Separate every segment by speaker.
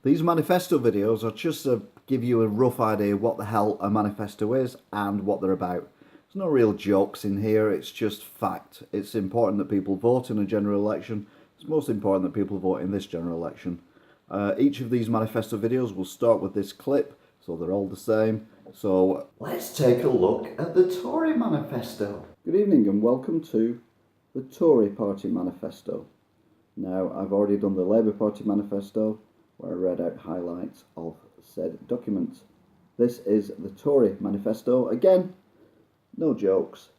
Speaker 1: These manifesto videos are just to give you a rough idea what the hell a manifesto is and what they're about. There's no real jokes in here, it's just fact. It's important that people vote in a general election. It's most important that people vote in this general election. Each of these manifesto videos will start with this clip, so they're all the same. So let's take a look at the Tory manifesto. Good evening and welcome to the Tory Party Manifesto. Now, I've already done the Labour Party Manifesto, where I read out highlights of said documents. This is the Tory Manifesto. Again, no jokes,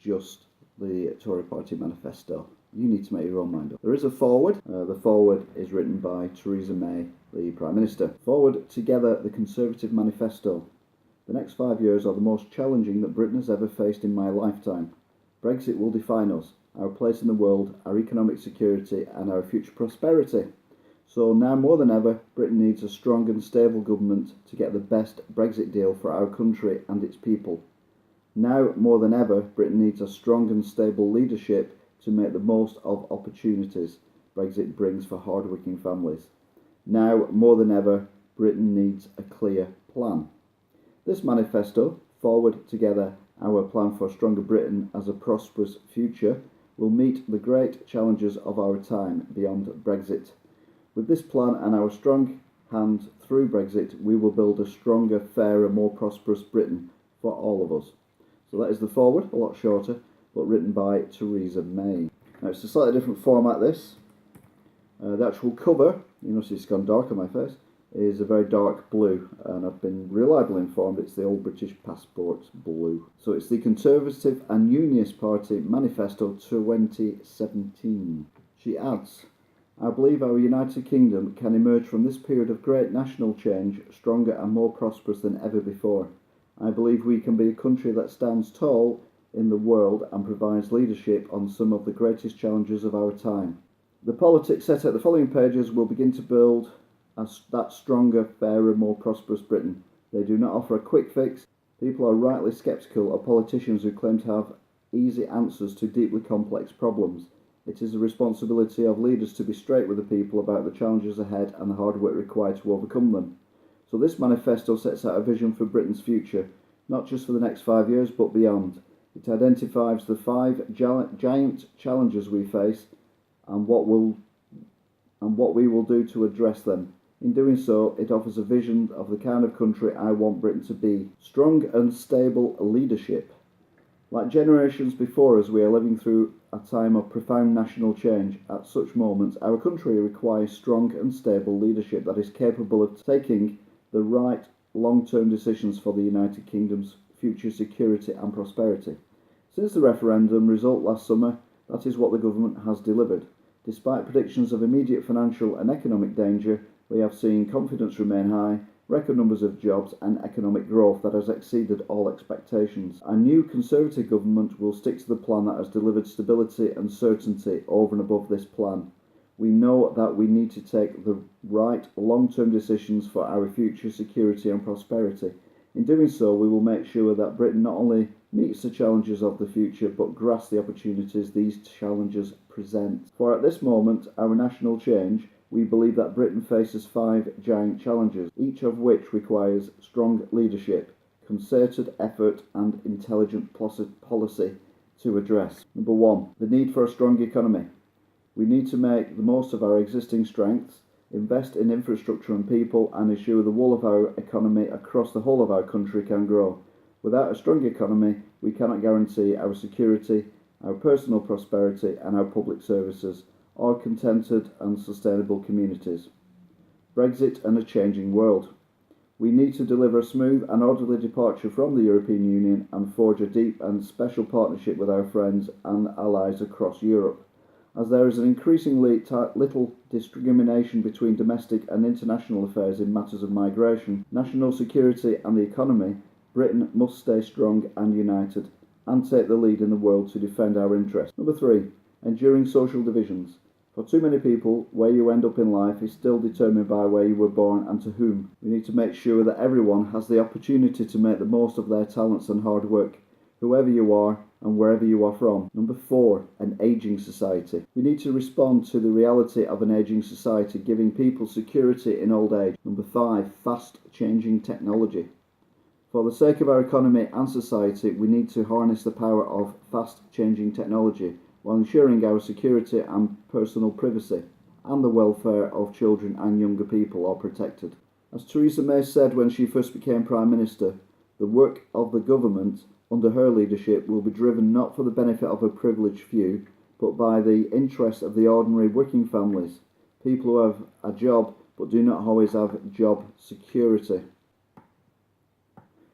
Speaker 1: just the Tory Party Manifesto. You need to make your own mind up. There is a foreword. The foreword is written by Theresa May, the Prime Minister. Forward together the Conservative Manifesto. The next 5 years are the most challenging that Britain has ever faced in my lifetime. Brexit will define us, our place in the world, our economic security and our future prosperity. So now more than ever, Britain needs a strong and stable government to get the best Brexit deal for our country and its people. Now more than ever, Britain needs a strong and stable leadership to make the most of opportunities Brexit brings for hard-working families. Now more than ever, Britain needs a clear plan. This manifesto, Forward Together, our plan for a stronger Britain as a prosperous future, will meet the great challenges of our time beyond Brexit. With this plan and our strong hand through Brexit, we will build a stronger, fairer, more prosperous Britain for all of us. So that is the forward, a lot shorter, but written by Theresa May. Now it's a slightly different format this. The actual cover, you notice it's gone dark on my face, is a very dark blue, and I've been reliably informed it's the old British passport blue. So it's the Conservative and Unionist Party Manifesto 2017. She adds, I believe our United Kingdom can emerge from this period of great national change stronger and more prosperous than ever before. I believe we can be a country that stands tall in the world and provides leadership on some of the greatest challenges of our time. The politics set out the following pages will begin to build that stronger, fairer, more prosperous Britain. They do not offer a quick fix. People are rightly sceptical of politicians who claim to have easy answers to deeply complex problems. It is the responsibility of leaders to be straight with the people about the challenges ahead and the hard work required to overcome them. So this manifesto sets out a vision for Britain's future, not just for the next 5 years, but beyond. It identifies the 5 giant challenges we face and what we will do to address them. In doing so, it offers a vision of the kind of country I want Britain to be. Strong and stable leadership. Like generations before us, we are living through a time of profound national change. At such moments, our country requires strong and stable leadership that is capable of taking the right long-term decisions for the United Kingdom's future security and prosperity. Since the referendum result last summer, that is what the government has delivered. Despite predictions of immediate financial and economic danger, we have seen confidence remain high, record numbers of jobs and economic growth that has exceeded all expectations. A new Conservative government will stick to the plan that has delivered stability and certainty over and above this plan. We know that we need to take the right long-term decisions for our future security and prosperity. In doing so, we will make sure that Britain not only meets the challenges of the future, but grasps the opportunities these challenges present. For at this moment, our national change, we believe that Britain faces 5 giant challenges, each of which requires strong leadership, concerted effort and intelligent policy to address. Number 1, the need for a strong economy. We need to make the most of our existing strengths, invest in infrastructure and people, and ensure the whole of our economy across the whole of our country can grow. Without a strong economy, we cannot guarantee our security, our personal prosperity and our public services, or contented and sustainable communities. Brexit and a changing world. We need to deliver a smooth and orderly departure from the European Union and forge a deep and special partnership with our friends and allies across Europe. As there is an increasingly little discrimination between domestic and international affairs in matters of migration, national security and the economy, Britain must stay strong and united and take the lead in the world to defend our interests. Number 3, enduring social divisions. For too many people, where you end up in life is still determined by where you were born and to whom. We need to make sure that everyone has the opportunity to make the most of their talents and hard work. whoever you are and wherever you are from. Number 4, an ageing society. We need to respond to the reality of an ageing society, giving people security in old age. Number 5, fast changing technology. For the sake of our economy and society, we need to harness the power of fast changing technology while ensuring our security and personal privacy and the welfare of children and younger people are protected. As Theresa May said when she first became Prime Minister, the work of the government under her leadership will be driven not for the benefit of a privileged few, but by the interest of the ordinary working families, people who have a job but do not always have job security,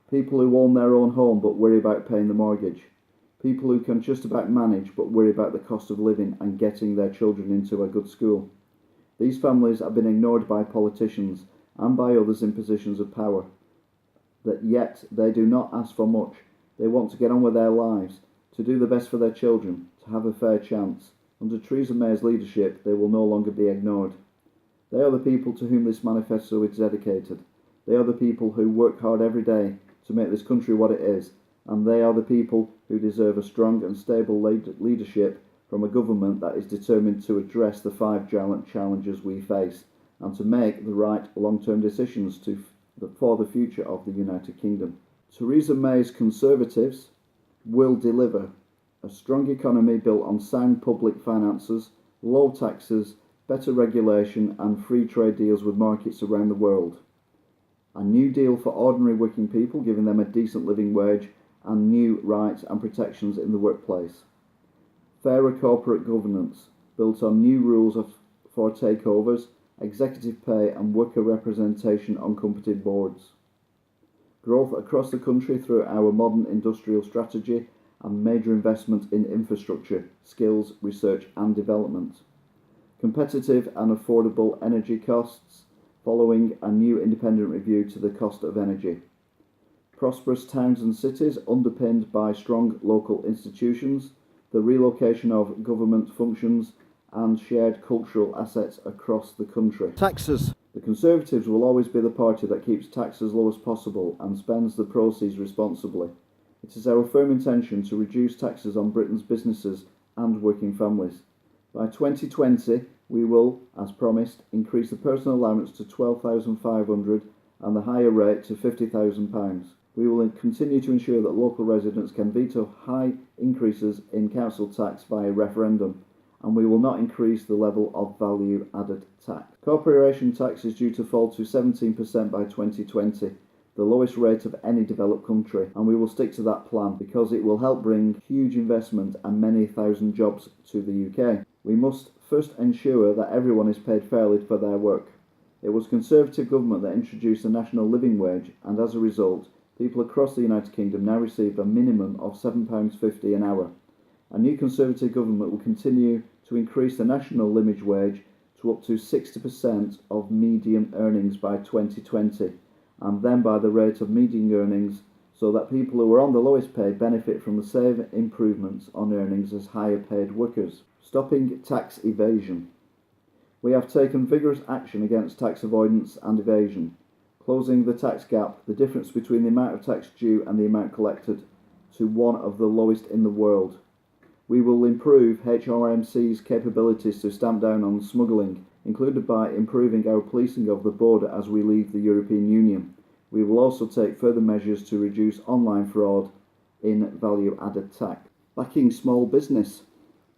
Speaker 1: people who own their own home but worry about paying the mortgage, people who can just about manage but worry about the cost of living and getting their children into a good school. These families have been ignored by politicians and by others in positions of power, that yet they do not ask for much. They want to get on with their lives, to do the best for their children, to have a fair chance. Under Theresa May's leadership, they will no longer be ignored. They are the people to whom this manifesto is dedicated. They are the people who work hard every day to make this country what it is, and they are the people who deserve a strong and stable leadership from a government that is determined to address the 5 giant challenges we face and to make the right long-term decisions for the future of the United Kingdom. Theresa May's Conservatives will deliver a strong economy built on sound public finances, low taxes, better regulation and free trade deals with markets around the world. A new deal for ordinary working people, giving them a decent living wage and new rights and protections in the workplace. Fairer corporate governance, built on new rules for takeovers, executive pay and worker representation on company boards. Growth across the country through our modern industrial strategy and major investment in infrastructure, skills, research and development. Competitive and affordable energy costs, following a new independent review to the cost of energy. Prosperous towns and cities underpinned by strong local institutions, the relocation of government functions and shared cultural assets across the country. Taxes. The Conservatives will always be the party that keeps tax as low as possible and spends the proceeds responsibly. It is our firm intention to reduce taxes on Britain's businesses and working families. By 2020, we will, as promised, increase the personal allowance to £12,500 and the higher rate to £50,000. We will continue to ensure that local residents can veto high increases in council tax via referendum, and we will not increase the level of value-added tax. Corporation tax is due to fall to 17% by 2020, the lowest rate of any developed country, and we will stick to that plan because it will help bring huge investment and many thousand jobs to the UK. We must first ensure that everyone is paid fairly for their work. It was Conservative government that introduced the national living wage, and as a result, people across the United Kingdom now receive a minimum of £7.50 an hour. A new Conservative government will continue to increase the national living wage to up to 60% of median earnings by 2020, and then by the rate of median earnings, so that people who are on the lowest pay benefit from the same improvements on earnings as higher paid workers. Stopping tax evasion. We have taken vigorous action against tax avoidance and evasion, closing the tax gap, the difference between the amount of tax due and the amount collected, to one of the lowest in the world. We will improve HMRC's capabilities to stamp down on smuggling, included by improving our policing of the border as we leave the European Union. We will also take further measures to reduce online fraud in value-added tax. Backing small business.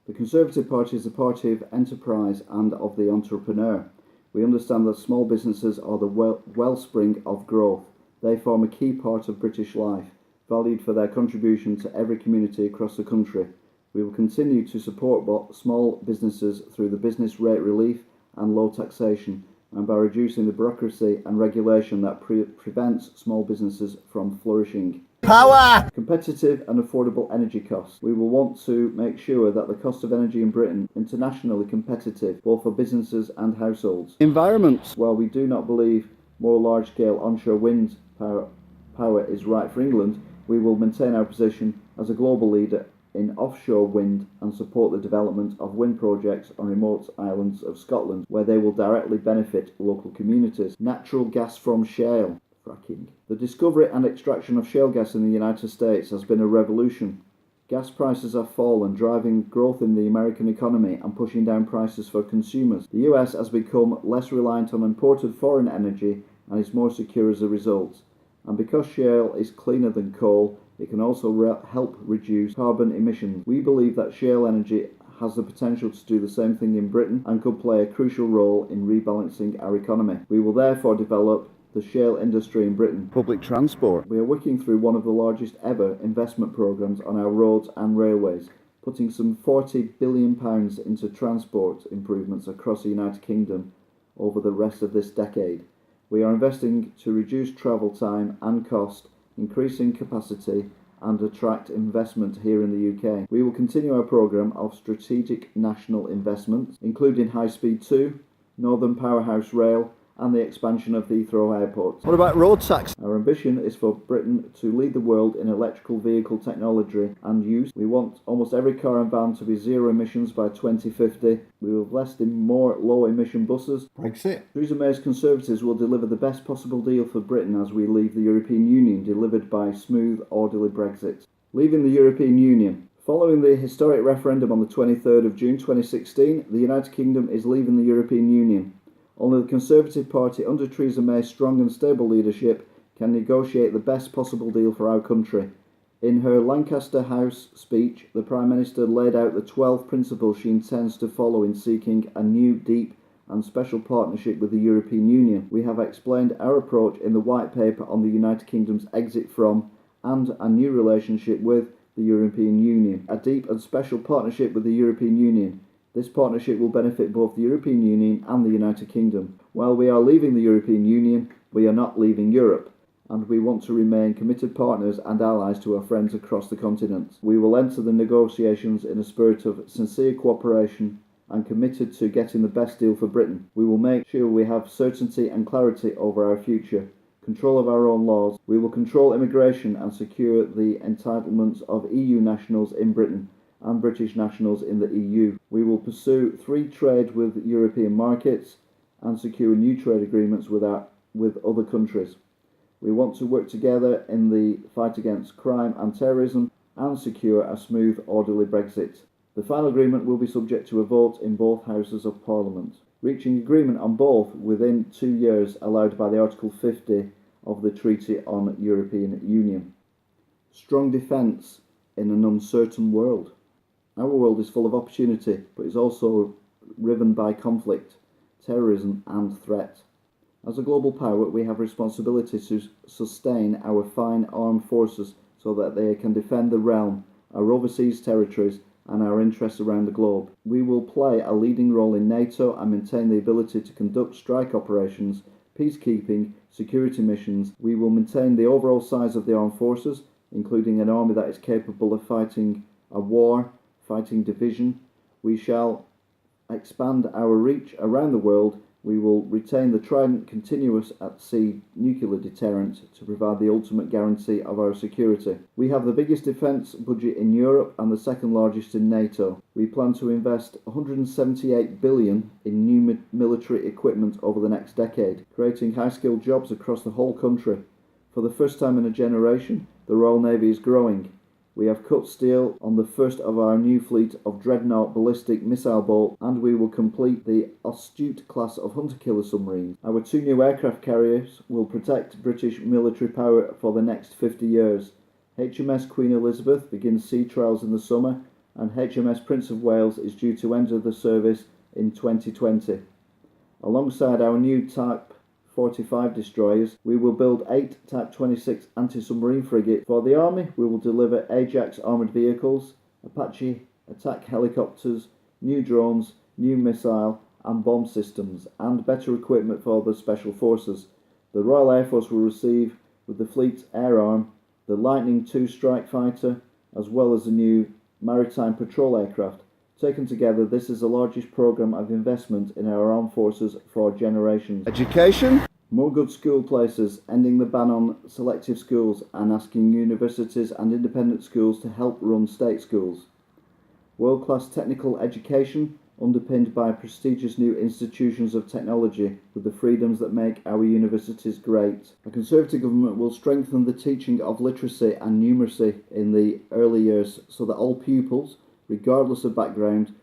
Speaker 1: The Conservative Party is a party of enterprise and of the entrepreneur. We understand that small businesses are the wellspring of growth. They form a key part of British life, valued for their contribution to every community across the country. We will continue to support small businesses through the business rate relief and low taxation, and by reducing the bureaucracy and regulation that prevents small businesses from flourishing. Power! Competitive and affordable energy costs. We will want to make sure that the cost of energy in Britain is internationally competitive, both for businesses and households. Environment. While we do not believe more large-scale onshore wind power is right for England, we will maintain our position as a global leader in offshore wind and support the development of wind projects on remote islands of Scotland, where they will directly benefit local communities. Natural gas from shale. fracking. The discovery and extraction of shale gas in the United States has been a revolution. Gas prices have fallen, driving growth in the American economy and pushing down prices for consumers. The US has become less reliant on imported foreign energy and is more secure as a result. And because shale is cleaner than coal, it can also help reduce carbon emissions. We believe that shale energy has the potential to do the same thing in Britain and could play a crucial role in rebalancing our economy. We will therefore develop the shale industry in Britain. Public transport. We are working through one of the largest ever investment programmes on our roads and railways, putting some £40 billion into transport improvements across the United Kingdom over the rest of this decade. We are investing to reduce travel time and cost, increasing capacity and attract investment here in the UK. We will continue our programme of strategic national investments, including High Speed 2, Northern Powerhouse Rail and the expansion of Heathrow Airport. What about road tax? Our ambition is for Britain to lead the world in electrical vehicle technology and use. We want almost every car and van to be zero emissions by 2050. We will invest in more low emission buses. Brexit. Theresa May's Conservatives will deliver the best possible deal for Britain as we leave the European Union, delivered by smooth, orderly Brexit. Leaving the European Union. Following the historic referendum on the 23rd of June 2016, the United Kingdom is leaving the European Union. Only the Conservative Party, under Theresa May's strong and stable leadership, can negotiate the best possible deal for our country. In her Lancaster House speech, the Prime Minister laid out the 12 principles she intends to follow in seeking a new, deep and special partnership with the European Union. We have explained our approach in the White Paper on the United Kingdom's exit from and a new relationship with the European Union. A deep and special partnership with the European Union. This partnership will benefit both the European Union and the United Kingdom. While we are leaving the European Union, we are not leaving Europe, and we want to remain committed partners and allies to our friends across the continent. We will enter the negotiations in a spirit of sincere cooperation and committed to getting the best deal for Britain. We will make sure we have certainty and clarity over our future, control of our own laws. We will control immigration and secure the entitlements of EU nationals in Britain and British nationals in the EU. We will pursue free trade with European markets and secure new trade agreements with other countries. We want to work together in the fight against crime and terrorism and secure a smooth, orderly Brexit. The final agreement will be subject to a vote in both houses of Parliament. Reaching agreement on both within 2 years allowed by the Article 50 of the Treaty on European Union. Strong defence in an uncertain world. Our world is full of opportunity, but is also riven by conflict, terrorism and threat. As a global power, we have responsibility to sustain our fine armed forces so that they can defend the realm, our overseas territories and our interests around the globe. We will play a leading role in NATO and maintain the ability to conduct strike operations, peacekeeping, security missions. We will maintain the overall size of the armed forces, including an army that is capable of fighting a war, fighting division. We shall expand our reach around the world. We will retain the Trident continuous at sea nuclear deterrent to provide the ultimate guarantee of our security. We have the biggest defence budget in Europe and the second largest in NATO. We plan to invest $178 billion in new military equipment over the next decade, creating high-skilled jobs across the whole country. For the first time in a generation, the Royal Navy is growing. We have cut steel on the first of our new fleet of Dreadnought ballistic missile boats, and we will complete the Astute class of hunter-killer submarines. Our 2 new aircraft carriers will protect British military power for the next 50 years. HMS Queen Elizabeth begins sea trials in the summer, and HMS Prince of Wales is due to enter the service in 2020. Alongside our new Type 45 destroyers, we will build 8 Type 26 anti-submarine frigates. For the Army, we will deliver Ajax armoured vehicles, Apache attack helicopters, new drones, new missile and bomb systems, and better equipment for the Special Forces. The Royal Air Force will receive, with the fleet's air arm, the Lightning II strike fighter, as well as a new maritime patrol aircraft. Taken together, this is the largest programme of investment in our armed forces for generations. Education. More good school places, ending the ban on selective schools and asking universities and independent schools to help run state schools. World-class technical education, underpinned by prestigious new institutions of technology with the freedoms that make our universities great. A Conservative government will strengthen the teaching of literacy and numeracy in the early years so that all pupils, regardless of background,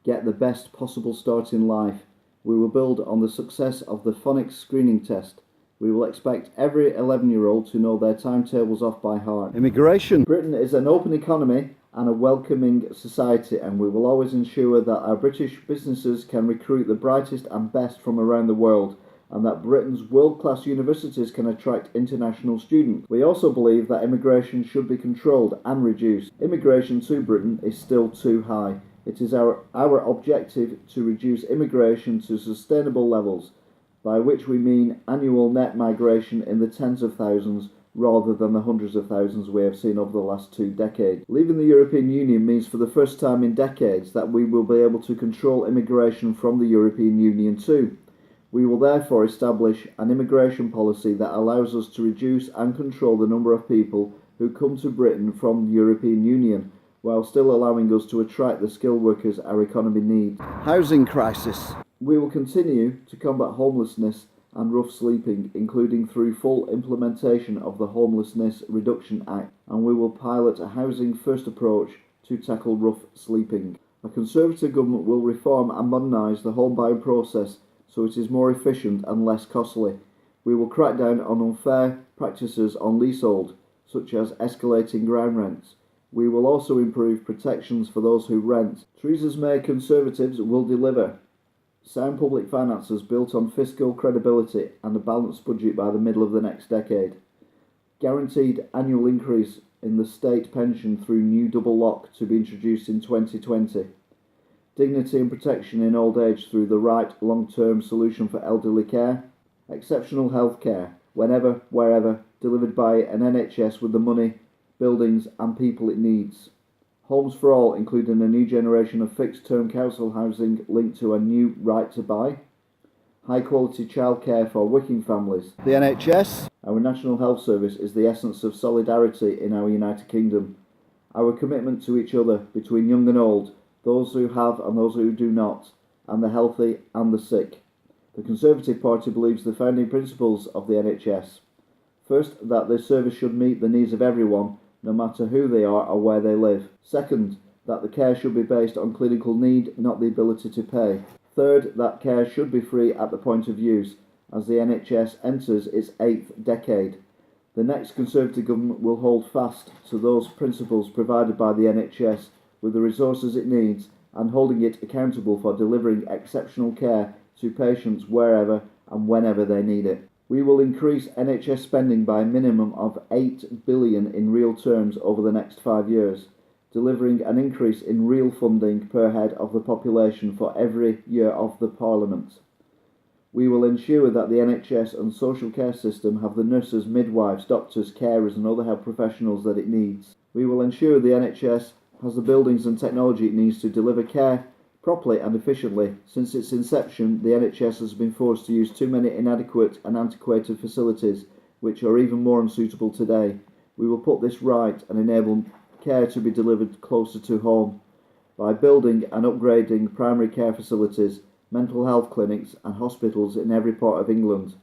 Speaker 1: get the best possible start in life. We will build on the success of the phonics screening test. We will expect every 11-year-old to know their timetables off by heart. Immigration. Britain is an open economy and a welcoming society, and we will always ensure that our British businesses can recruit the brightest and best from around the world, and that Britain's world-class universities can attract international students. We also believe that immigration should be controlled and reduced. Immigration to Britain is still too high. It is our objective to reduce immigration to sustainable levels, by which we mean annual net migration in the tens of thousands rather than the hundreds of thousands we have seen over the last 2 decades. Leaving the European Union means for the first time in decades that we will be able to control immigration from the European Union too. We will therefore establish an immigration policy that allows us to reduce and control the number of people who come to Britain from the European Union, while still allowing us to attract the skilled workers our economy needs. Housing crisis. We will continue to combat homelessness and rough sleeping, including through full implementation of the Homelessness Reduction Act, and we will pilot a housing first approach to tackle rough sleeping. A Conservative government will reform and modernise the home buying process so it is more efficient and less costly. We will crack down on unfair practices on leasehold, such as escalating ground rents. We will also improve protections for those who rent. Theresa May Conservatives will deliver sound public finances built on fiscal credibility and a balanced budget by the middle of the next decade. Guaranteed annual increase in the state pension through new double lock to be introduced in 2020. Dignity and protection in old age through the right long-term solution for elderly care. Exceptional health care, whenever, wherever, delivered by an NHS with the money, buildings and people it needs. Homes for all, including a new generation of fixed-term council housing linked to a new right to buy. High-quality childcare for working families. The NHS. Our National Health Service is the essence of solidarity in our United Kingdom. Our commitment to each other, between young and old, those who have and those who do not, and the healthy and the sick. The Conservative Party believes the founding principles of the NHS. First, that the service should meet the needs of everyone, no matter who they are or where they live. Second, that the care should be based on clinical need, not the ability to pay. Third, that care should be free at the point of use, as the NHS enters its 8th decade. The next Conservative government will hold fast to those principles provided by the NHS with the resources it needs and holding it accountable for delivering exceptional care to patients wherever and whenever they need it. We will increase NHS spending by a minimum of $8 billion in real terms over the next 5 years, delivering an increase in real funding per head of the population for every year of the Parliament. We will ensure that the NHS and social care system have the nurses, midwives, doctors, carers and other health professionals that it needs. We will ensure the NHS has the buildings and technology it needs to deliver care properly and efficiently. Since its inception, the NHS has been forced to use too many inadequate and antiquated facilities, which are even more unsuitable today. We will put this right and enable care to be delivered closer to home by building and upgrading primary care facilities, mental health clinics and hospitals in every part of England.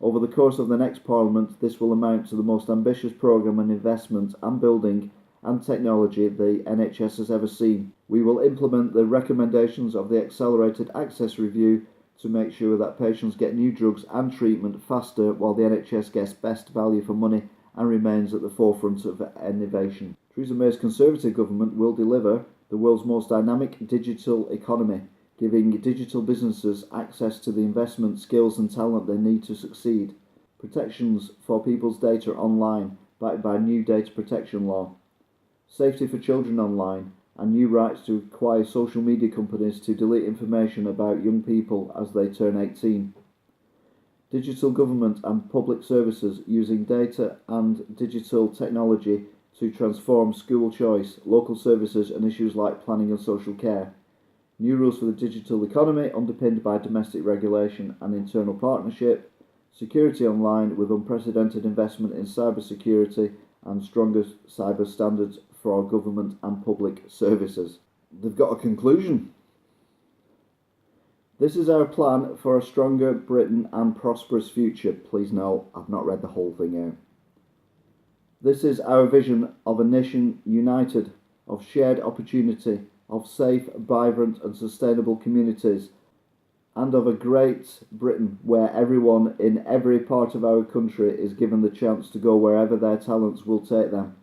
Speaker 1: Over the course of the next Parliament, this will amount to the most ambitious programme and investment and building and technology the NHS has ever seen. We will implement the recommendations of the Accelerated Access Review to make sure that patients get new drugs and treatment faster while the NHS gets best value for money and remains at the forefront of innovation. Theresa May's Conservative government will deliver the world's most dynamic digital economy, giving digital businesses access to the investment, skills and talent they need to succeed. Protections for people's data online, backed by new data protection law. Safety for children online, and new rights to require social media companies to delete information about young people as they turn 18. Digital government and public services using data and digital technology to transform school choice, local services and issues like planning and social care. New rules for the digital economy underpinned by domestic regulation and internal partnership. Security online with unprecedented investment in cyber security and stronger cyber standards for our government and public services. They've got a conclusion. This is our plan for a stronger Britain and prosperous future. Please note, I've not read the whole thing out. This is our vision of a nation united, of shared opportunity, of safe, vibrant and sustainable communities, and of a great Britain where everyone in every part of our country is given the chance to go wherever their talents will take them.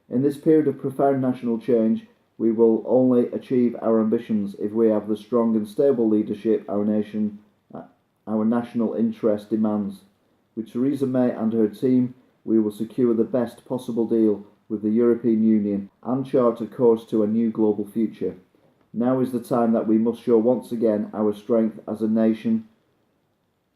Speaker 1: In this period of profound national change, we will only achieve our ambitions if we have the strong and stable leadership our national interest demands. With Theresa May and her team, we will secure the best possible deal with the European Union and chart a course to a new global future. Now is the time that we must show once again our strength as a nation,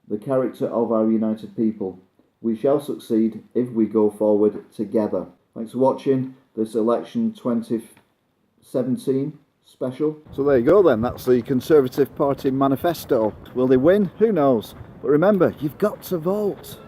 Speaker 1: the character of our united people. We shall succeed if we go forward together. Thanks for watching this election 2017 special. So there you go then, that's the Conservative Party Manifesto. Will they win? Who knows? But remember, you've got to vote.